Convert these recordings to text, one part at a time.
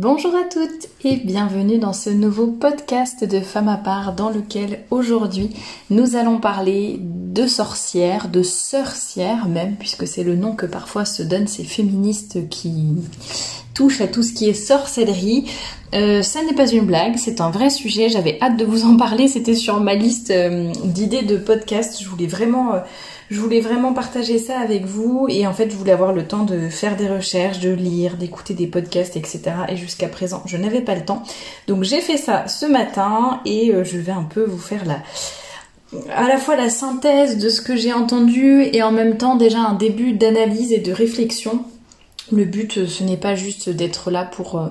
Bonjour à toutes et bienvenue dans ce nouveau podcast de Femmes à part dans lequel aujourd'hui nous allons parler de sorcières, de sorcières même, puisque c'est le nom que parfois se donnent ces féministes qui touchent à tout ce qui est sorcellerie. Ça n'est pas une blague, c'est un vrai sujet, j'avais hâte de vous en parler, c'était sur ma liste d'idées de podcast, je voulais vraiment partager ça avec vous et en fait je voulais avoir le temps de faire des recherches, de lire, d'écouter des podcasts, etc. Et jusqu'à présent je n'avais pas le temps. Donc j'ai fait ça ce matin et je vais un peu vous faire à la fois la synthèse de ce que j'ai entendu et en même temps déjà un début d'analyse et de réflexion. Le but ce n'est pas juste d'être là pour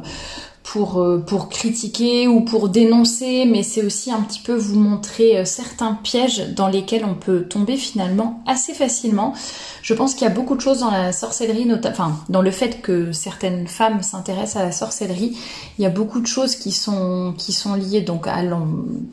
critiquer ou pour dénoncer, mais c'est aussi un petit peu vous montrer certains pièges dans lesquels on peut tomber finalement assez facilement. Je pense qu'il y a beaucoup de choses dans la sorcellerie, dans le fait que certaines femmes s'intéressent à la sorcellerie, il y a beaucoup de choses qui sont liées donc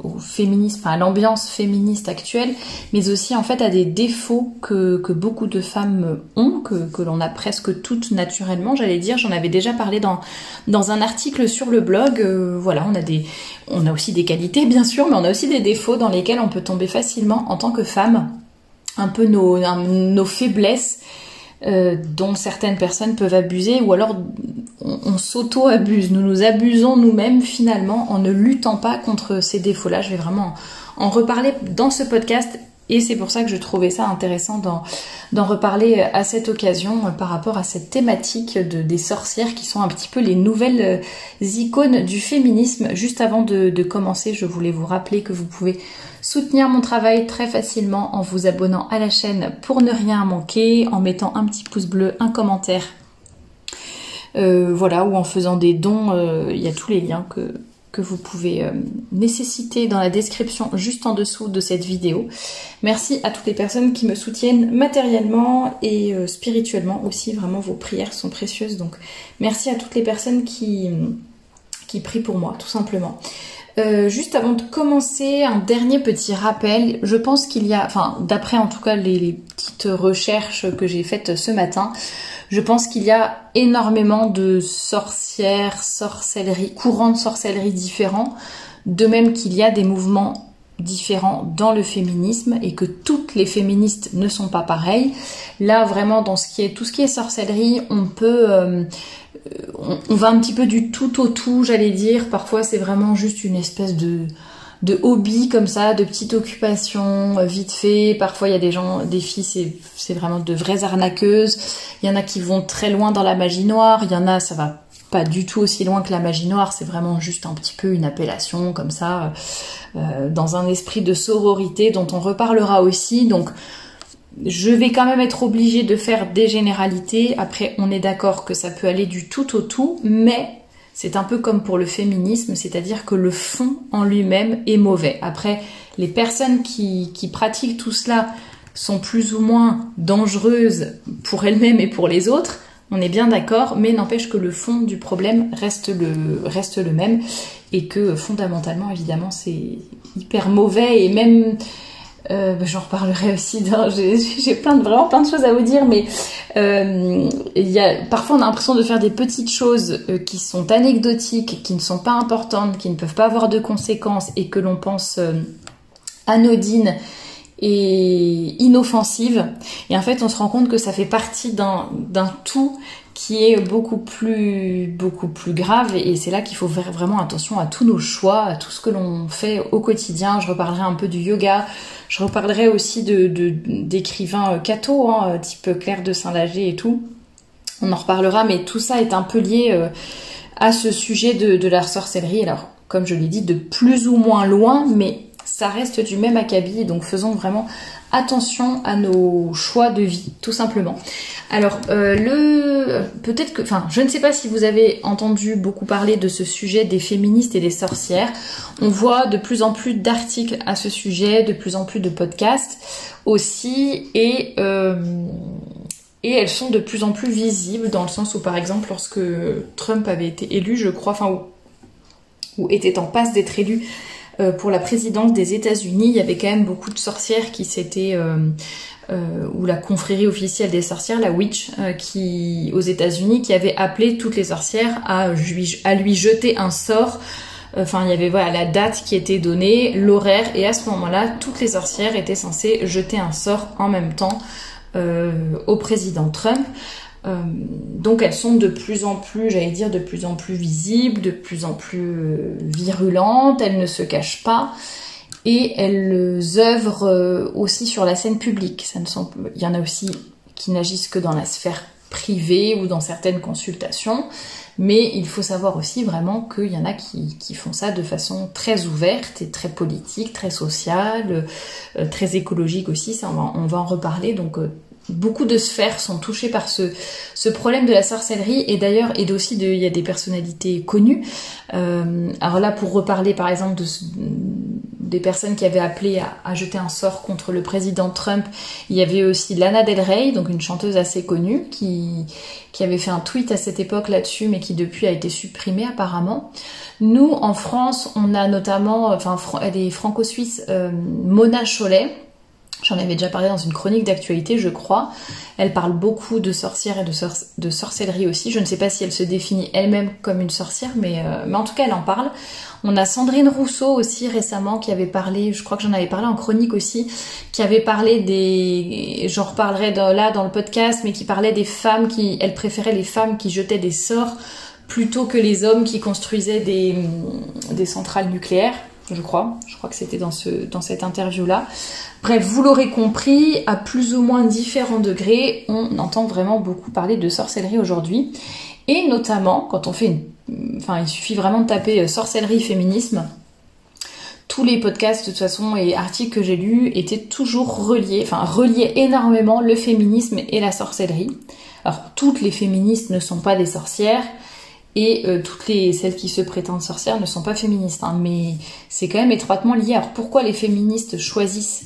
au féminisme, à l'ambiance féministe actuelle, mais aussi en fait à des défauts que beaucoup de femmes ont, que l'on a presque toutes naturellement, j'allais dire. J'en avais déjà parlé dans un article sur le blog. Voilà, on a aussi des qualités bien sûr, mais on a aussi des défauts dans lesquels on peut tomber facilement en tant que femme. Un peu nos faiblesses dont certaines personnes peuvent abuser, ou alors on s'auto-abuse. Nous nous abusons nous-mêmes finalement en ne luttant pas contre ces défauts-là. Je vais vraiment en reparler dans ce podcast et c'est pour ça que je trouvais ça intéressant d'en reparler à cette occasion par rapport à cette thématique des sorcières qui sont un petit peu les nouvelles icônes du féminisme. Juste avant de commencer, je voulais vous rappeler que vous pouvez soutenir mon travail très facilement en vous abonnant à la chaîne pour ne rien manquer, en mettant un petit pouce bleu, un commentaire, voilà, ou en faisant des dons. Il y a tous les liens que vous pouvez nécessiter dans la description juste en dessous de cette vidéo. Merci à toutes les personnes qui me soutiennent matériellement et spirituellement aussi. Vraiment, vos prières sont précieuses. Donc, merci à toutes les personnes qui prient pour moi, tout simplement. Juste avant de commencer, un dernier petit rappel. Je pense qu'il y a, d'après en tout cas les petites recherches que j'ai faites ce matin, je pense qu'il y a énormément de courants de sorcellerie différents, de même qu'il y a des mouvements différents dans le féminisme et que toutes les féministes ne sont pas pareilles. Là, vraiment, dans tout ce qui est sorcellerie, on va un petit peu du tout au tout, j'allais dire. Parfois, c'est vraiment juste une espèce de hobby comme ça, de petite occupation vite fait. Parfois, il y a des filles, c'est vraiment de vraies arnaqueuses. Il y en a qui vont très loin dans la magie noire. Il y en a, ça va pas du tout aussi loin que la magie noire. C'est vraiment juste un petit peu une appellation comme ça, dans un esprit de sororité dont on reparlera aussi. Donc, je vais quand même être obligée de faire des généralités. Après, on est d'accord que ça peut aller du tout au tout, mais c'est un peu comme pour le féminisme, c'est-à-dire que le fond en lui-même est mauvais. Après, les personnes qui pratiquent tout cela sont plus ou moins dangereuses pour elles-mêmes et pour les autres, on est bien d'accord, mais n'empêche que le fond du problème reste le même et que fondamentalement, évidemment, c'est hyper mauvais et même... j'en reparlerai aussi, j'ai vraiment plein de choses à vous dire, mais parfois on a l'impression de faire des petites choses qui sont anecdotiques, qui ne sont pas importantes, qui ne peuvent pas avoir de conséquences et que l'on pense anodines et inoffensives. Et en fait on se rend compte que ça fait partie d'un tout qui est beaucoup plus grave, et c'est là qu'il faut faire vraiment attention à tous nos choix, à tout ce que l'on fait au quotidien. Je reparlerai un peu du yoga, je reparlerai aussi d'écrivains catho, type Claire de Saint-Lager et tout. On en reparlera, mais tout ça est un peu lié à ce sujet de la sorcellerie. Alors, comme je l'ai dit, de plus ou moins loin, mais ça reste du même acabit, donc faisons vraiment attention à nos choix de vie, tout simplement. Alors, je ne sais pas si vous avez entendu beaucoup parler de ce sujet des féministes et des sorcières. On voit de plus en plus d'articles à ce sujet, de plus en plus de podcasts aussi, et elles sont de plus en plus visibles dans le sens où, par exemple, lorsque Trump avait été élu, je crois, ou était en passe d'être élu pour la présidence des États-Unis, il y avait quand même beaucoup de sorcières qui s'étaient ou la confrérie officielle des sorcières, la witch, qui aux États-Unis, qui avait appelé toutes les sorcières à lui jeter un sort. Enfin, il y avait voilà la date qui était donnée, l'horaire, et à ce moment-là, toutes les sorcières étaient censées jeter un sort en même temps au président Trump. Donc elles sont de plus en plus, j'allais dire, de plus en plus visibles, de plus en plus virulentes, elles ne se cachent pas. Et elles œuvrent aussi sur la scène publique. Il y en a aussi qui n'agissent que dans la sphère privée ou dans certaines consultations. Mais il faut savoir aussi vraiment qu'il y en a qui font ça de façon très ouverte et très politique, très sociale, très écologique aussi. Ça, on va en reparler. Donc beaucoup de sphères sont touchées par ce problème de la sorcellerie. Et d'ailleurs, il y a des personnalités connues. Alors là, pour reparler par exemple des personnes qui avaient appelé à jeter un sort contre le président Trump, il y avait aussi Lana Del Rey, donc une chanteuse assez connue, qui avait fait un tweet à cette époque là-dessus, mais qui depuis a été supprimé apparemment. Nous, en France, on a notamment, elle est franco-suisse, Mona Chollet. J'en avais déjà parlé dans une chronique d'actualité, je crois. Elle parle beaucoup de sorcières et de sorcellerie aussi. Je ne sais pas si elle se définit elle-même comme une sorcière, mais en tout cas, elle en parle. On a Sandrine Rousseau aussi récemment qui avait parlé, je crois que j'en avais parlé en chronique aussi, qui avait parlé j'en reparlerai là dans le podcast, mais qui parlait des femmes elle préférait les femmes qui jetaient des sorts plutôt que les hommes qui construisaient des centrales nucléaires, je crois que c'était dans cette interview-là. Bref, vous l'aurez compris, à plus ou moins différents degrés, on entend vraiment beaucoup parler de sorcellerie aujourd'hui. Et notamment, quand on fait il suffit vraiment de taper sorcellerie, féminisme. Tous les podcasts, de toute façon, et articles que j'ai lus étaient toujours reliés énormément le féminisme et la sorcellerie. Alors, toutes les féministes ne sont pas des sorcières, et celles qui se prétendent sorcières ne sont pas féministes, hein, mais c'est quand même étroitement lié. Alors, pourquoi les féministes choisissent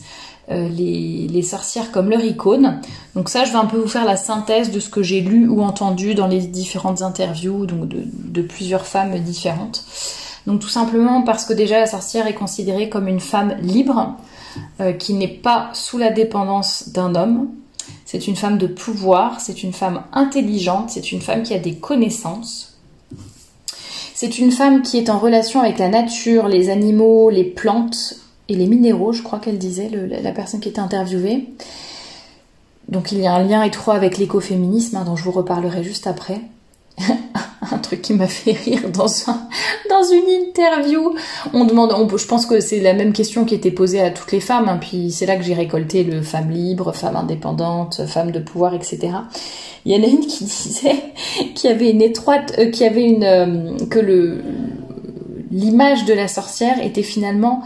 les sorcières comme leur icône? Donc ça, je vais un peu vous faire la synthèse de ce que j'ai lu ou entendu dans les différentes interviews, donc de plusieurs femmes différentes. Donc tout simplement parce que déjà la sorcière est considérée comme une femme libre, qui n'est pas sous la dépendance d'un homme. C'est une femme de pouvoir, c'est une femme intelligente, c'est une femme qui a des connaissances. C'est une femme qui est en relation avec la nature, les animaux, les plantes et les minéraux, je crois qu'elle disait, la personne qui était interviewée. Donc il y a un lien étroit avec l'écoféminisme, hein, dont je vous reparlerai juste après. Un truc qui m'a fait rire dans une interview. Je pense que c'est la même question qui était posée à toutes les femmes, hein, puis c'est là que j'ai récolté le femme libre, femme indépendante, femme de pouvoir, etc. Il y en a une qui disait que l'image de la sorcière était finalement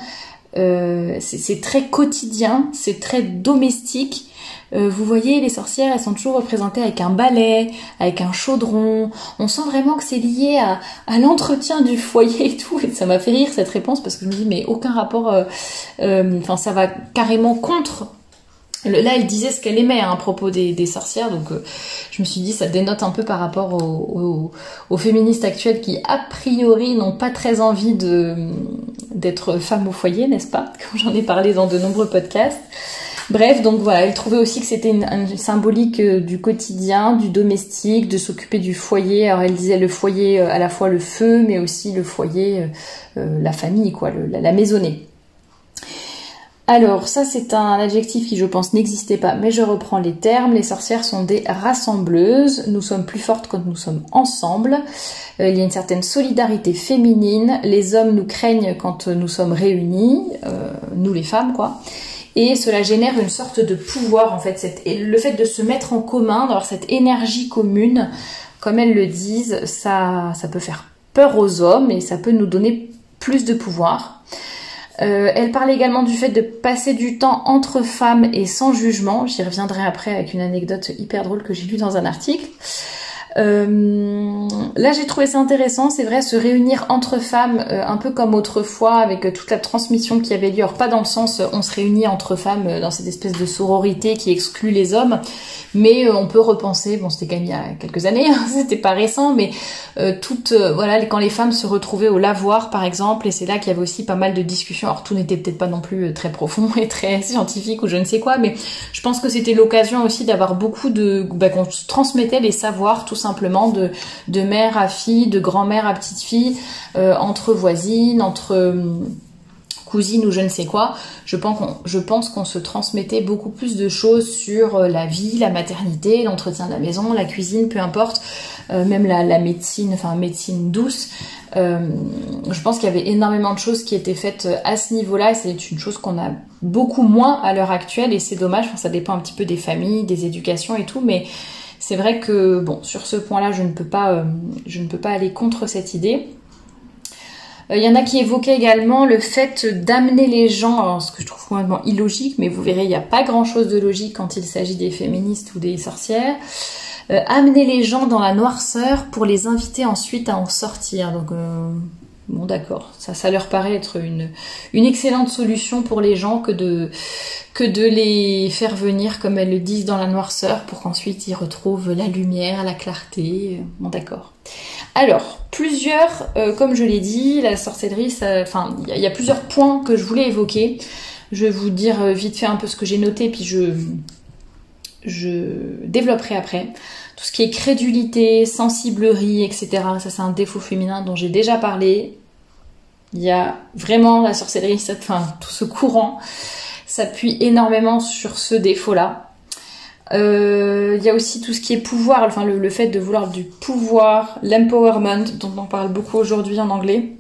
c'est très quotidien, c'est très domestique. Vous voyez, les sorcières, elles sont toujours représentées avec un balai, avec un chaudron. On sent vraiment que c'est lié à l'entretien du foyer et tout. Et ça m'a fait rire cette réponse parce que je me dis, mais aucun rapport. Ça va carrément contre. Là, elle disait ce qu'elle aimait, hein, à propos des sorcières, donc je me suis dit ça dénote un peu par rapport aux féministes actuelles qui, a priori, n'ont pas très envie d'être femmes au foyer, n'est-ce pas? Comme j'en ai parlé dans de nombreux podcasts. Bref, donc voilà, elle trouvait aussi que c'était une symbolique du quotidien, du domestique, de s'occuper du foyer. Alors elle disait le foyer, à la fois le feu, mais aussi le foyer, la famille, quoi, la maisonnée. Alors, ça c'est un adjectif qui je pense n'existait pas, mais je reprends les termes. Les sorcières sont des rassembleuses, nous sommes plus fortes quand nous sommes ensemble. Il y a une certaine solidarité féminine, les hommes nous craignent quand nous sommes réunis, nous les femmes quoi. Et cela génère une sorte de pouvoir en fait, le fait de se mettre en commun, d'avoir cette énergie commune, comme elles le disent, ça peut faire peur aux hommes et ça peut nous donner plus de pouvoir. Elle parle également du fait de passer du temps entre femmes et sans jugement. J'y reviendrai après avec une anecdote hyper drôle que j'ai lue dans un article. Là j'ai trouvé ça intéressant, c'est vrai, se réunir entre femmes, un peu comme autrefois avec toute la transmission qui avait lieu, alors pas dans le sens on se réunit entre femmes dans cette espèce de sororité qui exclut les hommes, mais on peut repenser, bon c'était quand même il y a quelques années, hein, c'était pas récent, mais voilà, quand les femmes se retrouvaient au lavoir par exemple, et c'est là qu'il y avait aussi pas mal de discussions, alors tout n'était peut-être pas non plus très profond et très scientifique ou je ne sais quoi, mais je pense que c'était l'occasion aussi d'avoir beaucoup qu'on se transmettait les savoirs tout simplement de mère à fille, de grand-mère à petite-fille, entre voisines, entre cousines ou je ne sais quoi. Je pense qu'on se transmettait beaucoup plus de choses sur la vie, la maternité, l'entretien de la maison, la cuisine, peu importe, même la médecine, enfin médecine douce. Je pense qu'il y avait énormément de choses qui étaient faites à ce niveau-là, et c'est une chose qu'on a beaucoup moins à l'heure actuelle, et c'est dommage. Enfin, ça dépend un petit peu des familles, des éducations et tout, mais c'est vrai que, bon, sur ce point-là, je ne peux pas aller contre cette idée. Il y en a qui évoquaient également le fait d'amener les gens, alors ce que je trouve complètement illogique, mais vous verrez, il n'y a pas grand-chose de logique quand il s'agit des féministes ou des sorcières. Amener les gens dans la noirceur pour les inviter ensuite à en sortir. Donc, bon d'accord, ça leur paraît être une excellente solution pour les gens que de les faire venir, comme elles le disent, dans la noirceur pour qu'ensuite ils retrouvent la lumière, la clarté. Bon d'accord. Alors, comme je l'ai dit, la sorcellerie, il y a plusieurs points que je voulais évoquer. Je vais vous dire vite fait un peu ce que j'ai noté, puis je développerai après. Tout ce qui est crédulité, sensiblerie, etc. Ça, c'est un défaut féminin dont j'ai déjà parlé. Il y a vraiment la sorcellerie, tout ce courant s'appuie énormément sur ce défaut-là. Il y a aussi tout ce qui est pouvoir, enfin le fait de vouloir du pouvoir, l'empowerment, dont on parle beaucoup aujourd'hui en anglais.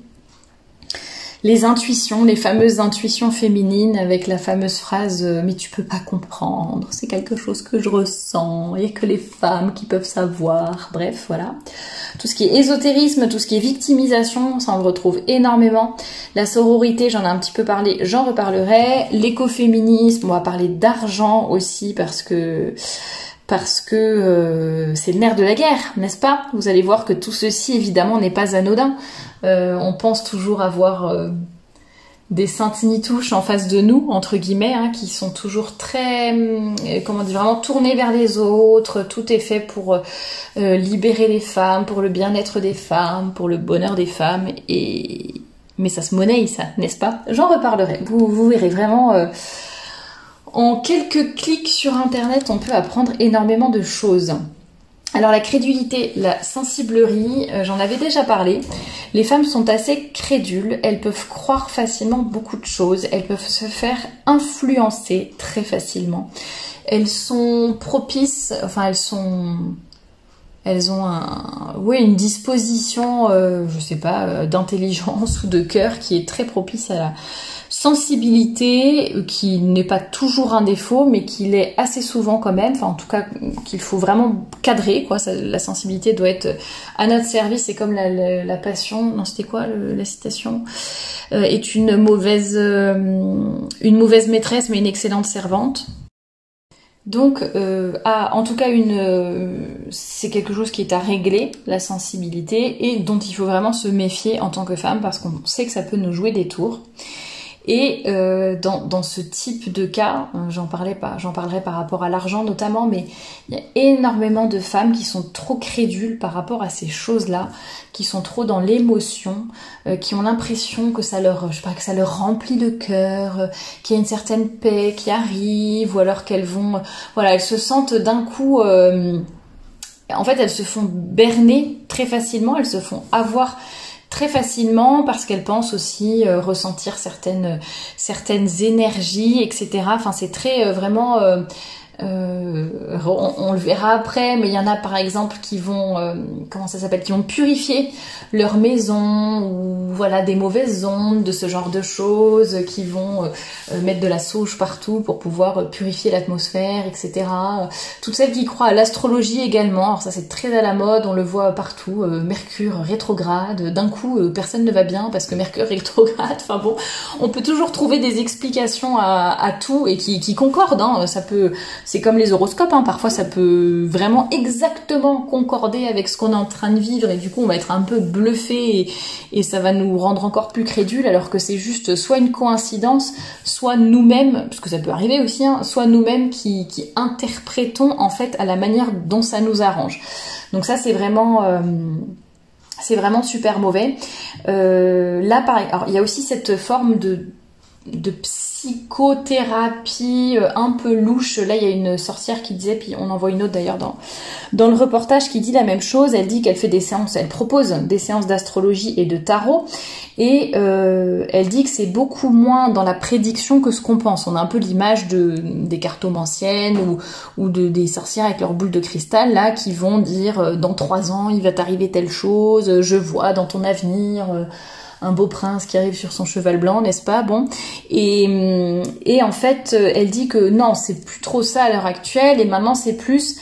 Les intuitions, les fameuses intuitions féminines avec la fameuse phrase « mais tu peux pas comprendre, c'est quelque chose que je ressens, il y a que les femmes qui peuvent savoir ». Bref, voilà. Tout ce qui est ésotérisme, tout ce qui est victimisation, ça on le retrouve énormément. La sororité, j'en ai un petit peu parlé, j'en reparlerai. L'écoféminisme, on va parler d'argent aussi parce que c'est le nerf de la guerre, n'est-ce pas? Vous allez voir que tout ceci, évidemment, n'est pas anodin. On pense toujours avoir des saintes-nitouches en face de nous, entre guillemets, hein, qui sont toujours très, vraiment tournées vers les autres. Tout est fait pour libérer les femmes, pour le bien-être des femmes, pour le bonheur des femmes. Mais ça se monnaie, ça, n'est-ce pas? J'en reparlerai. Vous verrez vraiment... En quelques clics sur internet, on peut apprendre énormément de choses. Alors la crédulité, la sensiblerie, j'en avais déjà parlé. Les femmes sont assez crédules, elles peuvent croire facilement beaucoup de choses, elles peuvent se faire influencer très facilement. Elles sont propices, elles ont une disposition, d'intelligence ou de cœur qui est très propice à la sensibilité, qui n'est pas toujours un défaut, mais qui l'est assez souvent quand même, en tout cas qu'il faut vraiment cadrer, quoi. La sensibilité doit être à notre service, c'est comme la passion, non c'était quoi la citation, est une mauvaise maîtresse mais une excellente servante. Donc, en tout cas, c'est quelque chose qui est à régler, la sensibilité, et dont il faut vraiment se méfier en tant que femme, parce qu'on sait que ça peut nous jouer des tours. Et dans ce type de cas, j'en parlerai par rapport à l'argent notamment, mais il y a énormément de femmes qui sont trop crédules par rapport à ces choses-là, qui sont trop dans l'émotion, qui ont l'impression que ça leur remplit le cœur, qu'il y a une certaine paix qui arrive, ou alors qu'elles se sentent d'un coup... en fait, elles se font berner très facilement, elles se font avoir très facilement parce qu'elles pensent aussi ressentir certaines énergies, etc. Enfin, c'est très vraiment... on le verra après, mais il y en a par exemple qui vont qui vont purifier leur maison, ou voilà, des mauvaises ondes, de ce genre de choses, qui vont mettre de la sauge partout pour pouvoir purifier l'atmosphère, etc. Toutes celles qui croient à l'astrologie également, alors ça c'est très à la mode, on le voit partout, Mercure rétrograde, d'un coup personne ne va bien parce que Mercure rétrograde, enfin bon, on peut toujours trouver des explications à tout et qui concordent, hein. c'est comme les horoscopes, hein, parfois ça peut vraiment exactement concorder avec ce qu'on est en train de vivre et du coup on va être un peu bluffé et ça va nous rendre encore plus crédules alors que c'est juste soit une coïncidence, soit nous-mêmes, parce que ça peut arriver aussi, hein, soit nous-mêmes qui interprétons en fait à la manière dont ça nous arrange. Donc ça c'est vraiment super mauvais. Là pareil, alors il y a aussi cette forme de psychothérapie un peu louche. Là il y a une sorcière qui disait, puis on en voit une autre d'ailleurs dans le reportage qui dit la même chose. Elle dit qu'elle fait des séances, elle propose des séances d'astrologie et de tarot et elle dit que c'est beaucoup moins dans la prédiction que ce qu'on pense. On a un peu l'image des cartomanciennes ou des sorcières avec leurs boules de cristal là qui vont dire dans 3 ans il va t'arriver telle chose, je vois dans ton avenir un beau prince qui arrive sur son cheval blanc, n'est-ce pas? Bon, et en fait, elle dit que non, c'est plus trop ça à l'heure actuelle, et maintenant c'est plus...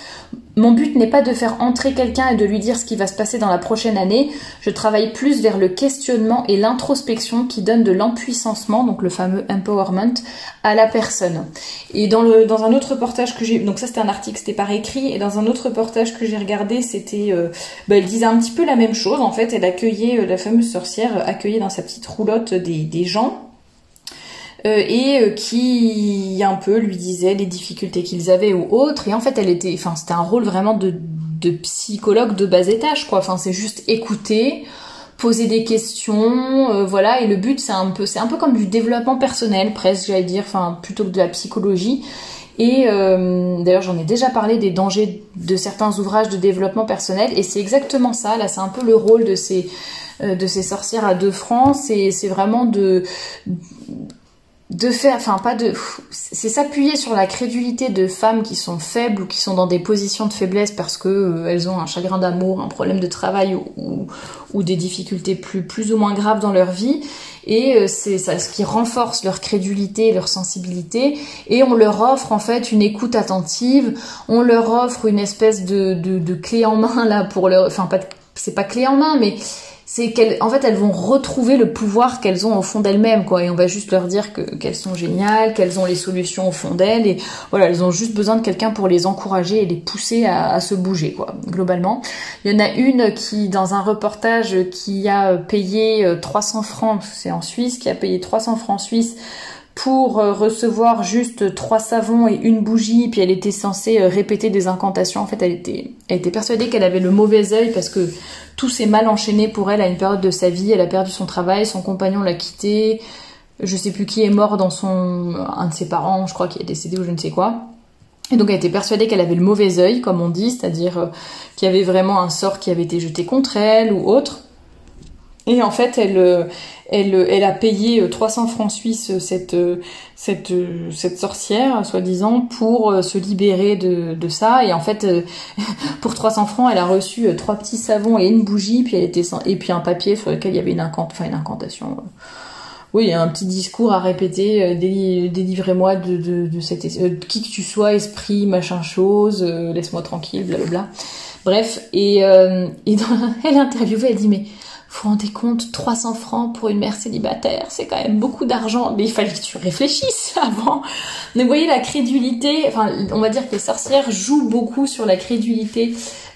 Mon but n'est pas de faire entrer quelqu'un et de lui dire ce qui va se passer dans la prochaine année, je travaille plus vers le questionnement et l'introspection qui donne de l'empuissancement, donc le fameux empowerment, à la personne. Et dans un autre reportage que j'ai... Donc ça c'était un article, c'était par écrit, et dans un autre reportage que j'ai regardé, c'était... elle disait un petit peu la même chose, en fait, elle accueillait, la fameuse sorcière, accueillait dans sa petite roulotte des gens, qui un peu lui disait les difficultés qu'ils avaient ou autres, et en fait c'était un rôle vraiment de psychologue de bas étage, quoi. Enfin c'est juste écouter, poser des questions, voilà, et le but c'est un peu comme du développement personnel presque, j'allais dire, enfin plutôt que de la psychologie. Et d'ailleurs j'en ai déjà parlé des dangers de certains ouvrages de développement personnel, et c'est exactement ça. Là c'est un peu le rôle de ces sorcières à 2 francs, c'est vraiment c'est s'appuyer sur la crédulité de femmes qui sont faibles ou qui sont dans des positions de faiblesse parce que elles ont un chagrin d'amour, un problème de travail ou des difficultés plus ou moins graves dans leur vie, et c'est ça ce qui renforce leur crédulité, leur sensibilité, et on leur offre en fait une écoute attentive, on leur offre une espèce de clé en main là pour leur, enfin pas, c'est pas clé en main, mais c'est qu'elles, en fait, elles vont retrouver le pouvoir qu'elles ont au fond d'elles-mêmes, quoi. Et on va juste leur dire qu'elles sont géniales, qu'elles ont les solutions au fond d'elles, et voilà, elles ont juste besoin de quelqu'un pour les encourager et les pousser à se bouger, quoi. Globalement, il y en a une qui, dans un reportage, qui a payé 300 francs, c'est en Suisse, qui a payé 300 francs suisses pour recevoir juste 3 savons et une bougie, puis elle était censée répéter des incantations. En fait, elle était persuadée qu'elle avait le mauvais œil parce que tout s'est mal enchaîné pour elle à une période de sa vie. Elle a perdu son travail, son compagnon l'a quittée, je sais plus qui est mort dans un de ses parents, je crois, qui est décédé ou je ne sais quoi. Et donc elle était persuadée qu'elle avait le mauvais œil, comme on dit, c'est-à-dire qu'il y avait vraiment un sort qui avait été jeté contre elle ou autre. Et en fait, elle a payé 300 francs suisses cette sorcière, soi-disant, pour se libérer de ça. Et en fait, pour 300 francs, elle a reçu 3 petits savons et une bougie, puis et puis un papier sur lequel il y avait une incantation. Oui, un petit discours à répéter, délivrez-moi de cette qui que tu sois, esprit, machin chose, laisse-moi tranquille, blablabla. Bref, et elle est interviewée, elle dit mais vous vous rendez compte, 300 francs pour une mère célibataire, c'est quand même beaucoup d'argent, mais il fallait que tu réfléchisses avant. Donc vous voyez la crédulité, enfin on va dire que les sorcières jouent beaucoup sur la crédulité,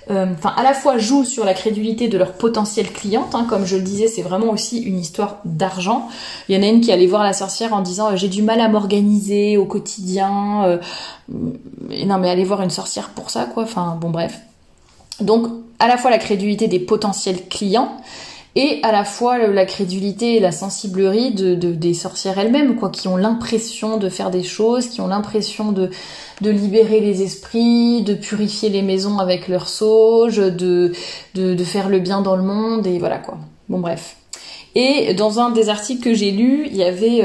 à la fois jouent sur la crédulité de leurs potentielles clientes, hein, comme je le disais, c'est vraiment aussi une histoire d'argent. Il y en a une qui allait voir la sorcière en disant j'ai du mal à m'organiser au quotidien, et non mais allez voir une sorcière pour ça, quoi, enfin bon bref. Donc à la fois la crédulité des potentiels clients, et à la fois la crédulité et la sensiblerie des sorcières elles-mêmes, quoi, qui ont l'impression de faire des choses, qui ont l'impression de libérer les esprits, de purifier les maisons avec leur sauge, de faire le bien dans le monde, et voilà quoi. Bon bref. Et dans un des articles que j'ai lus, il y avait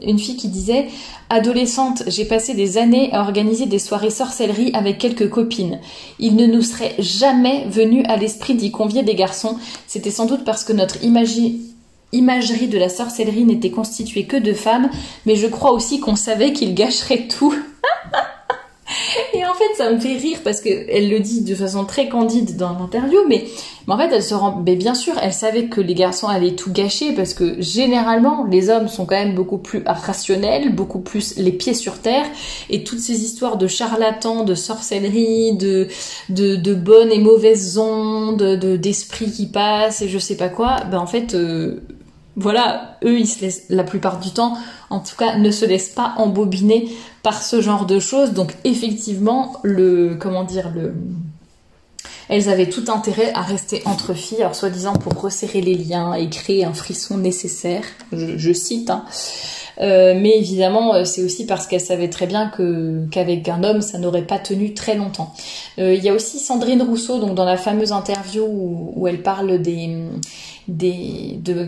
une fille qui disait « Adolescente, j'ai passé des années à organiser des soirées sorcellerie avec quelques copines. Il ne nous serait jamais venu à l'esprit d'y convier des garçons. C'était sans doute parce que notre imagerie de la sorcellerie n'était constituée que de femmes, mais je crois aussi qu'on savait qu'ils gâcheraient tout. » Et en fait, ça me fait rire parce que elle le dit de façon très candide dans l'interview, mais en fait, elle se rend, mais bien sûr, elle savait que les garçons allaient tout gâcher parce que généralement, les hommes sont quand même beaucoup plus rationnels, beaucoup plus les pieds sur terre, et toutes ces histoires de charlatans, de sorcellerie, de bonnes et mauvaises ondes, d'esprits qui passent et je sais pas quoi, ben en fait, voilà, eux, ils se laissent, la plupart du temps, en tout cas, ne se laissent pas embobiner par ce genre de choses. Donc, effectivement, elles avaient tout intérêt à rester entre filles, alors soi-disant pour resserrer les liens et créer un frisson nécessaire, je cite, hein. Mais évidemment, c'est aussi parce qu'elle savait très bien qu'avec un homme, ça n'aurait pas tenu très longtemps. Il y a aussi Sandrine Rousseau, donc dans la fameuse interview où elle parle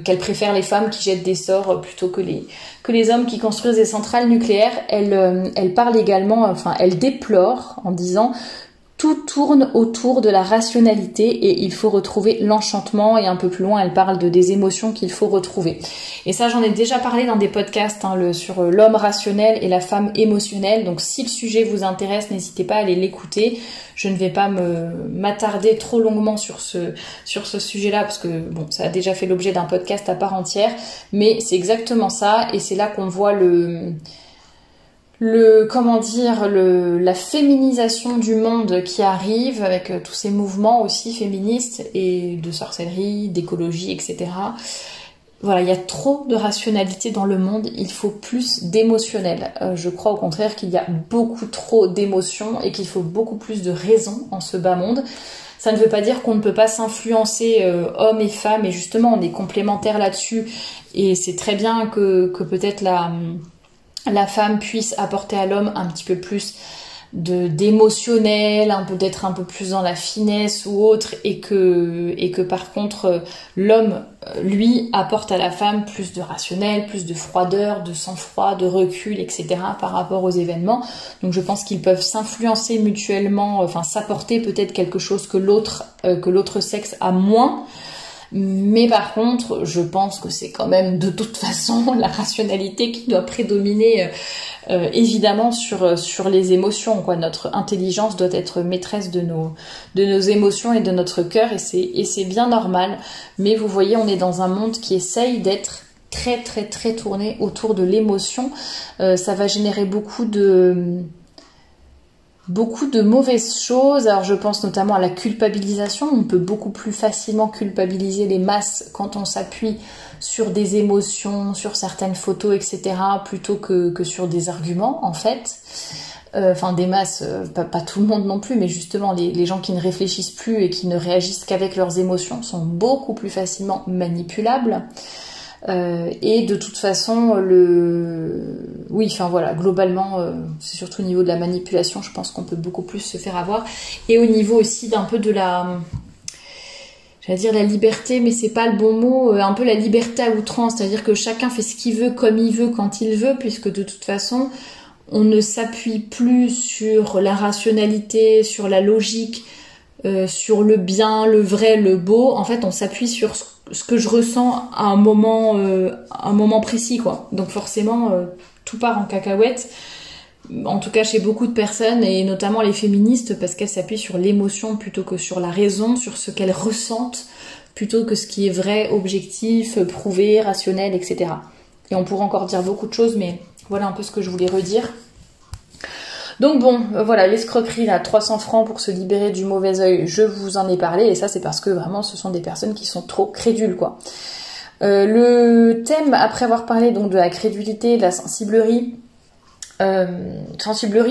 qu'elle préfère les femmes qui jettent des sorts plutôt que les hommes qui construisent des centrales nucléaires. Elle parle également, enfin, elle déplore en disant: tout tourne autour de la rationalité et il faut retrouver l'enchantement. Et un peu plus loin, elle parle des émotions qu'il faut retrouver. Et ça, j'en ai déjà parlé dans des podcasts sur l'homme rationnel et la femme émotionnelle. Donc si le sujet vous intéresse, n'hésitez pas à aller l'écouter. Je ne vais pas m'attarder trop longuement sur ce sujet-là parce que bon, ça a déjà fait l'objet d'un podcast à part entière. Mais c'est exactement ça, et c'est là qu'on voit la féminisation du monde qui arrive avec tous ces mouvements aussi féministes et de sorcellerie, d'écologie, etc. Voilà, il y a trop de rationalité dans le monde, il faut plus d'émotionnel. Je crois au contraire qu'il y a beaucoup trop d'émotions et qu'il faut beaucoup plus de raison en ce bas monde. Ça ne veut pas dire qu'on ne peut pas s'influencer hommes et femmes, et justement on est complémentaires là-dessus, et c'est très bien que peut-être la femme puisse apporter à l'homme un petit peu plus d'émotionnel, peut-être un peu plus dans la finesse ou autre, et que par contre l'homme, lui, apporte à la femme plus de rationnel, plus de froideur, de sang-froid, de recul, etc. par rapport aux événements. Donc je pense qu'ils peuvent s'influencer mutuellement, enfin s'apporter peut-être quelque chose que l'autre sexe a moins. Mais par contre, je pense que c'est quand même de toute façon la rationalité qui doit prédominer évidemment sur les émotions, quoi. Notre intelligence doit être maîtresse de nos émotions et de notre cœur, et c'est bien normal. Mais vous voyez, on est dans un monde qui essaye d'être très très très tourné autour de l'émotion. Ça va générer beaucoup de mauvaises choses. Alors je pense notamment à la culpabilisation. On peut beaucoup plus facilement culpabiliser les masses quand on s'appuie sur des émotions, sur certaines photos, etc. plutôt que sur des arguments, en fait. Enfin des masses, pas tout le monde non plus, mais justement les gens qui ne réfléchissent plus et qui ne réagissent qu'avec leurs émotions sont beaucoup plus facilement manipulables. Et de toute façon, oui, enfin voilà, globalement, c'est surtout au niveau de la manipulation, je pense qu'on peut beaucoup plus se faire avoir. Et au niveau aussi d'un peu de j'allais dire la liberté, mais c'est pas le bon mot, un peu la liberté à outrance, c'est-à-dire que chacun fait ce qu'il veut, comme il veut, quand il veut, puisque de toute façon, on ne s'appuie plus sur la rationalité, sur la logique, sur le bien, le vrai, le beau. En fait, on s'appuie sur ce que je ressens à un moment précis, quoi. Donc forcément, tout part en cacahuète, en tout cas chez beaucoup de personnes, et notamment les féministes, parce qu'elles s'appuient sur l'émotion plutôt que sur la raison, sur ce qu'elles ressentent, plutôt que ce qui est vrai, objectif, prouvé, rationnel, etc. Et on pourrait encore dire beaucoup de choses, mais voilà un peu ce que je voulais redire. Donc bon, voilà, l'escroquerie là, 300 francs pour se libérer du mauvais œil, je vous en ai parlé, et ça c'est parce que vraiment ce sont des personnes qui sont trop crédules, quoi. Le thème, après avoir parlé donc de la crédulité, de la sensiblerie,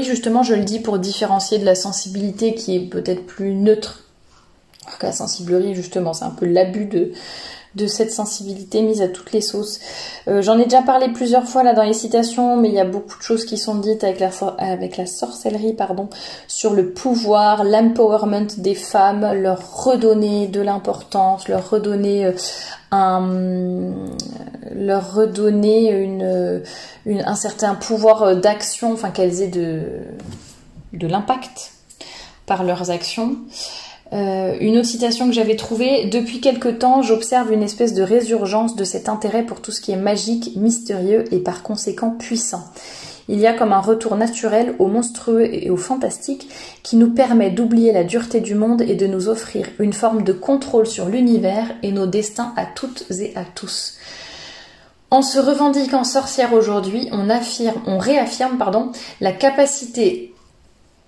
justement je le dis pour différencier de la sensibilité qui est peut-être plus neutre, alors que la sensiblerie justement c'est un peu l'abus de cette sensibilité mise à toutes les sauces. J'en ai déjà parlé plusieurs fois là dans les citations, mais il y a beaucoup de choses qui sont dites avec la sorcellerie, sur le pouvoir, l'empowerment des femmes, leur redonner de l'importance, leur redonner un certain pouvoir d'action, enfin qu'elles aient de l'impact par leurs actions. Une autre citation que j'avais trouvée: depuis quelque temps, j'observe une espèce de résurgence de cet intérêt pour tout ce qui est magique, mystérieux et par conséquent puissant. Il y a comme un retour naturel au monstrueux et au fantastique qui nous permet d'oublier la dureté du monde et de nous offrir une forme de contrôle sur l'univers et nos destins à toutes et à tous. En se revendiquant sorcière aujourd'hui, on réaffirme la capacité,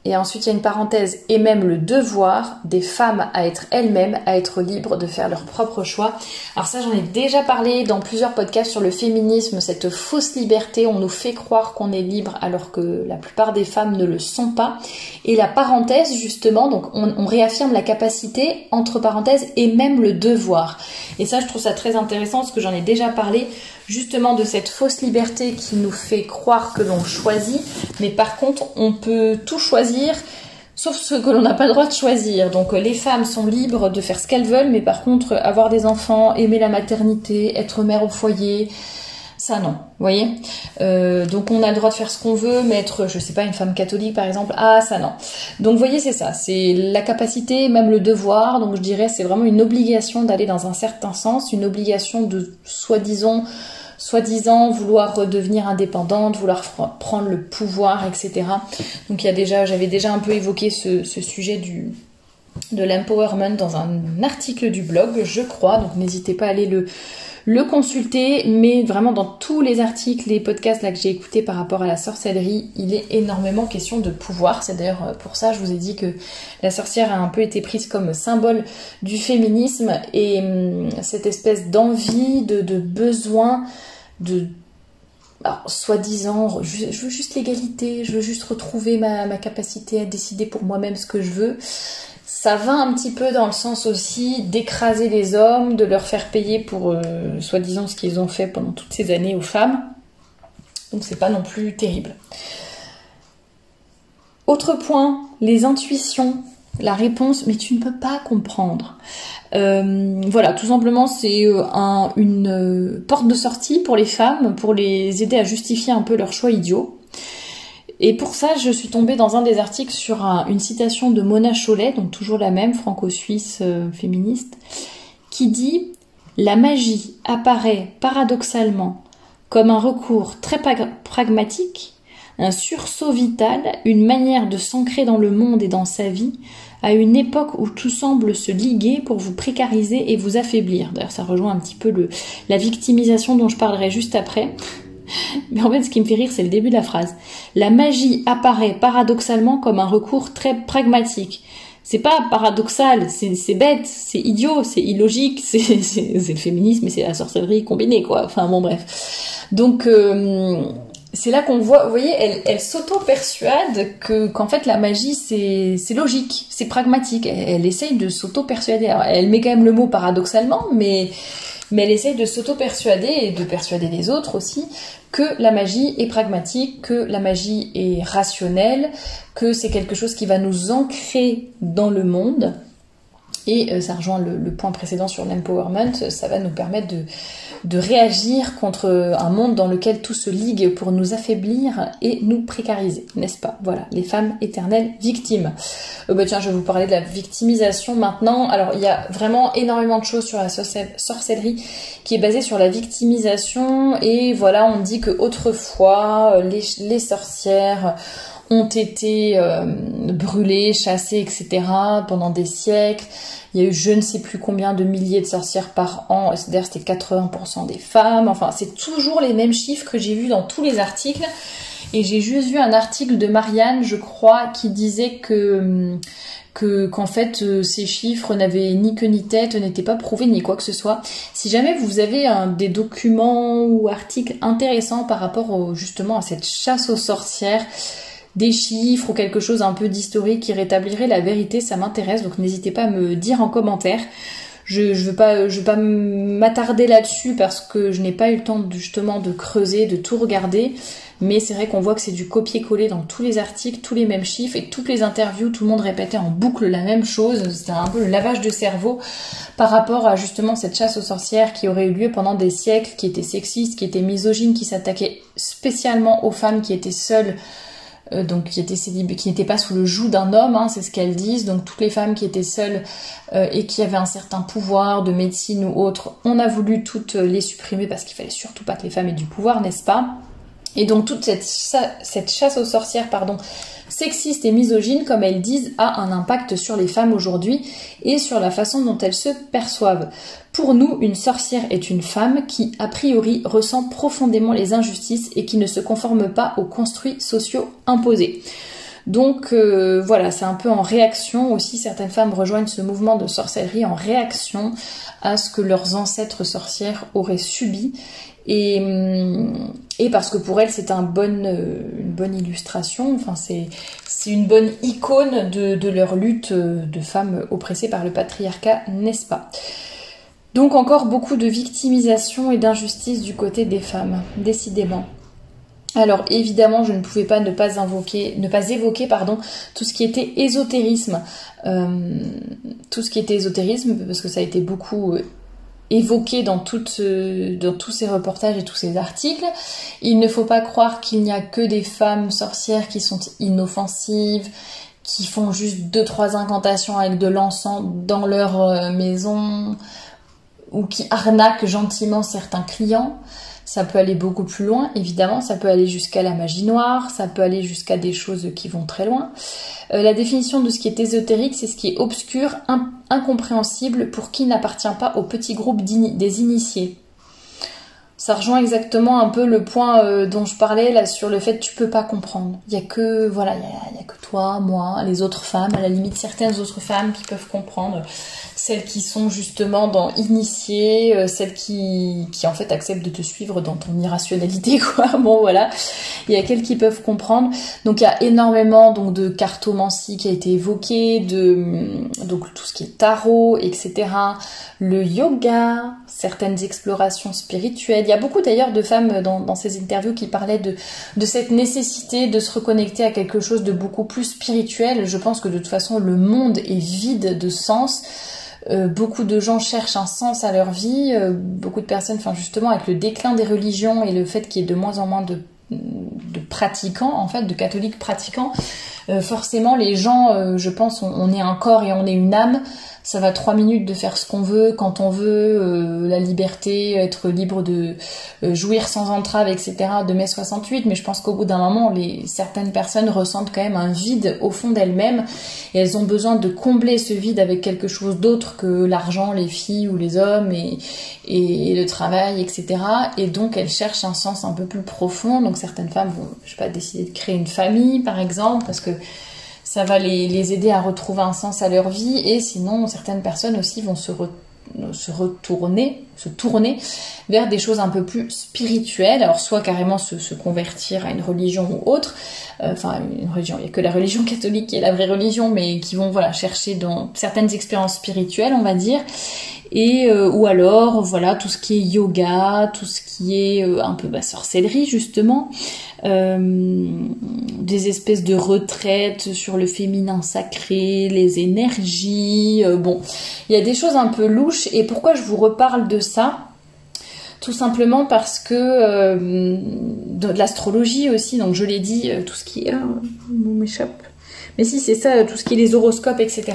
et ensuite il y a une parenthèse, et même le devoir des femmes à être elles-mêmes, à être libres de faire leurs propres choix. Alors ça, j'en ai déjà parlé dans plusieurs podcasts sur le féminisme, cette fausse liberté, on nous fait croire qu'on est libre alors que la plupart des femmes ne le sont pas. Et la parenthèse, justement, donc on réaffirme la capacité, entre parenthèses, et même le devoir. Et ça, je trouve ça très intéressant parce que j'en ai déjà parlé, justement de cette fausse liberté qui nous fait croire que l'on choisit, mais par contre on peut tout choisir sauf ce que l'on n'a pas le droit de choisir. Donc les femmes sont libres de faire ce qu'elles veulent, mais par contre avoir des enfants, aimer la maternité, être mère au foyer, ça non, vous voyez. Donc on a le droit de faire ce qu'on veut, mais être, je sais pas, une femme catholique par exemple, ah ça non. Donc vous voyez, c'est ça, c'est la capacité, même le devoir. Donc je dirais c'est vraiment une obligation d'aller dans un certain sens, une obligation de soi-disant vouloir redevenir indépendante, vouloir prendre le pouvoir, etc. Donc j'avais déjà un peu évoqué ce sujet de l'empowerment dans un article du blog, je crois. Donc n'hésitez pas à aller le consulter, mais vraiment dans tous les articles, les podcasts là que j'ai écoutés par rapport à la sorcellerie, il est énormément question de pouvoir. C'est d'ailleurs pour ça, je vous ai dit que la sorcière a un peu été prise comme symbole du féminisme, et cette espèce d'envie, de besoin, soi-disant, je veux juste l'égalité, je veux juste retrouver ma capacité à décider pour moi-même ce que je veux. Ça va un petit peu dans le sens aussi d'écraser les hommes, de leur faire payer pour soi-disant ce qu'ils ont fait pendant toutes ces années aux femmes. Donc c'est pas non plus terrible. Autre point, les intuitions, la réponse, mais tu ne peux pas comprendre. Voilà, tout simplement c'est une porte de sortie pour les femmes, pour les aider à justifier un peu leurs choix idiots. Et pour ça, je suis tombée dans un des articles sur une citation de Mona Chollet, donc toujours la même, franco-suisse féministe, qui dit « La magie apparaît paradoxalement comme un recours très pragmatique, un sursaut vital, une manière de s'ancrer dans le monde et dans sa vie, à une époque où tout semble se liguer pour vous précariser et vous affaiblir. » D'ailleurs, ça rejoint un petit peu la victimisation dont je parlerai juste après. Mais en fait, ce qui me fait rire, c'est le début de la phrase. La magie apparaît paradoxalement comme un recours très pragmatique. C'est pas paradoxal, c'est bête, c'est idiot, c'est illogique, c'est le féminisme et c'est la sorcellerie combinée, quoi. Enfin bon, bref. Donc c'est là qu'on voit, vous voyez, elle s'auto-persuade qu'en fait la magie c'est logique, c'est pragmatique. Elle essaye de s'auto-persuader. Alors, elle met quand même le mot paradoxalement, mais elle essaye de s'auto-persuader et de persuader les autres aussi que la magie est pragmatique, que la magie est rationnelle, que c'est quelque chose qui va nous ancrer dans le monde. Et ça rejoint le point précédent sur l'empowerment, ça va nous permettre de réagir contre un monde dans lequel tout se ligue pour nous affaiblir et nous précariser, n'est-ce pas? Voilà, les femmes éternelles victimes. Tiens, je vais vous parler de la victimisation maintenant. Alors, il y a vraiment énormément de choses sur la sorcellerie qui est basée sur la victimisation, et voilà, on dit que autrefois, les sorcières ont été brûlées, chassées, etc. pendant des siècles. Il y a eu je ne sais plus combien de milliers de sorcières par an. D'ailleurs, c'était 80% des femmes. Enfin, c'est toujours les mêmes chiffres que j'ai vus dans tous les articles. Et j'ai juste vu un article de Marianne, je crois, qui disait qu'en fait, ces chiffres n'avaient ni queue ni tête, n'étaient pas prouvés ni quoi que ce soit. Si jamais vous avez des documents ou articles intéressants par rapport justement à cette chasse aux sorcières, des chiffres ou quelque chose un peu d'historique qui rétablirait la vérité, ça m'intéresse, donc n'hésitez pas à me dire en commentaire. Je veux pas m'attarder là-dessus parce que je n'ai pas eu le temps justement de creuser, de tout regarder, mais c'est vrai qu'on voit que c'est du copier-coller dans tous les articles, tous les mêmes chiffres, et toutes les interviews, tout le monde répétait en boucle la même chose. C'était un peu le lavage de cerveau par rapport à justement cette chasse aux sorcières qui aurait eu lieu pendant des siècles, qui était sexiste, qui était misogyne, qui s'attaquait spécialement aux femmes qui étaient seules, donc qui n'étaient pas sous le joug d'un homme, hein, c'est ce qu'elles disent. Donc toutes les femmes qui étaient seules et qui avaient un certain pouvoir de médecine ou autre, on a voulu toutes les supprimer parce qu'il fallait surtout pas que les femmes aient du pouvoir, n'est-ce pas? Et donc toute cette chasse aux sorcières, pardon, sexiste et misogyne, comme elles disent, a un impact sur les femmes aujourd'hui et sur la façon dont elles se perçoivent. Pour nous, une sorcière est une femme qui, a priori, ressent profondément les injustices et qui ne se conforme pas aux construits sociaux imposés. Donc voilà, c'est un peu en réaction aussi, certaines femmes rejoignent ce mouvement de sorcellerie en réaction à ce que leurs ancêtres sorcières auraient subi. Et parce que pour elles c'est une bonne illustration, enfin c'est une bonne icône de leur lutte de femmes oppressées par le patriarcat, n'est-ce pas? Donc encore beaucoup de victimisation et d'injustice du côté des femmes, décidément. Alors évidemment, je ne pouvais pas ne pas évoquer tout ce qui était ésotérisme. Tout ce qui était ésotérisme, parce que ça a été beaucoup évoqué dans tous ces reportages et tous ces articles. Il ne faut pas croire qu'il n'y a que des femmes sorcières qui sont inoffensives, qui font juste 2-3 incantations avec de l'encens dans leur maison, ou qui arnaquent gentiment certains clients. Ça peut aller beaucoup plus loin, évidemment, ça peut aller jusqu'à la magie noire, ça peut aller jusqu'à des choses qui vont très loin. La définition de ce qui est ésotérique, c'est ce qui est obscur, incompréhensible pour qui n'appartient pas au petit groupe des initiés. Ça rejoint exactement un peu le point dont je parlais là sur le fait que tu peux pas comprendre. Il y a que toi, moi, les autres femmes, à la limite certaines autres femmes qui peuvent comprendre. Celles qui sont justement dans initiées, celles qui en fait acceptent de te suivre dans ton irrationalité, quoi. Bon voilà, il y a qu'elles qui peuvent comprendre. Donc il y a énormément donc de cartomancie qui a été évoquée, donc tout ce qui est tarot, etc. Le yoga, certaines explorations spirituelles. Il y a beaucoup d'ailleurs de femmes dans ces interviews qui parlaient de cette nécessité de se reconnecter à quelque chose de beaucoup plus spirituel. Je pense que de toute façon le monde est vide de sens. Beaucoup de gens cherchent un sens à leur vie, beaucoup de personnes, enfin justement avec le déclin des religions et le fait qu'il y ait de moins en moins de pratiquants, en fait, de catholiques pratiquants, forcément les gens, je pense, on est un corps et on est une âme. Ça va 3 minutes de faire ce qu'on veut, quand on veut, la liberté, être libre de jouir sans entrave, etc. de mai 68. Mais je pense qu'au bout d'un moment, certaines personnes ressentent quand même un vide au fond d'elles-mêmes et elles ont besoin de combler ce vide avec quelque chose d'autre que l'argent, les filles ou les hommes et le travail, etc. Et donc elles cherchent un sens un peu plus profond. Donc certaines femmes vont, je sais pas, décider de créer une famille, par exemple, parce que ça va les aider à retrouver un sens à leur vie, et sinon certaines personnes aussi vont se tourner vers des choses un peu plus spirituelles, alors soit carrément se convertir à une religion ou autre, enfin une religion, il n'y a que la religion catholique qui est la vraie religion, mais qui vont voilà chercher dans certaines expériences spirituelles, on va dire, et ou alors voilà tout ce qui est yoga, tout ce qui est un peu sorcellerie justement, des espèces de retraites sur le féminin sacré, les énergies, bon, il y a des choses un peu louches. Et pourquoi je vous reparle de ça? Tout simplement parce que de l'astrologie aussi, donc je l'ai dit, tout ce qui est... m'échappe. Mais si, c'est ça, tout ce qui est les horoscopes, etc.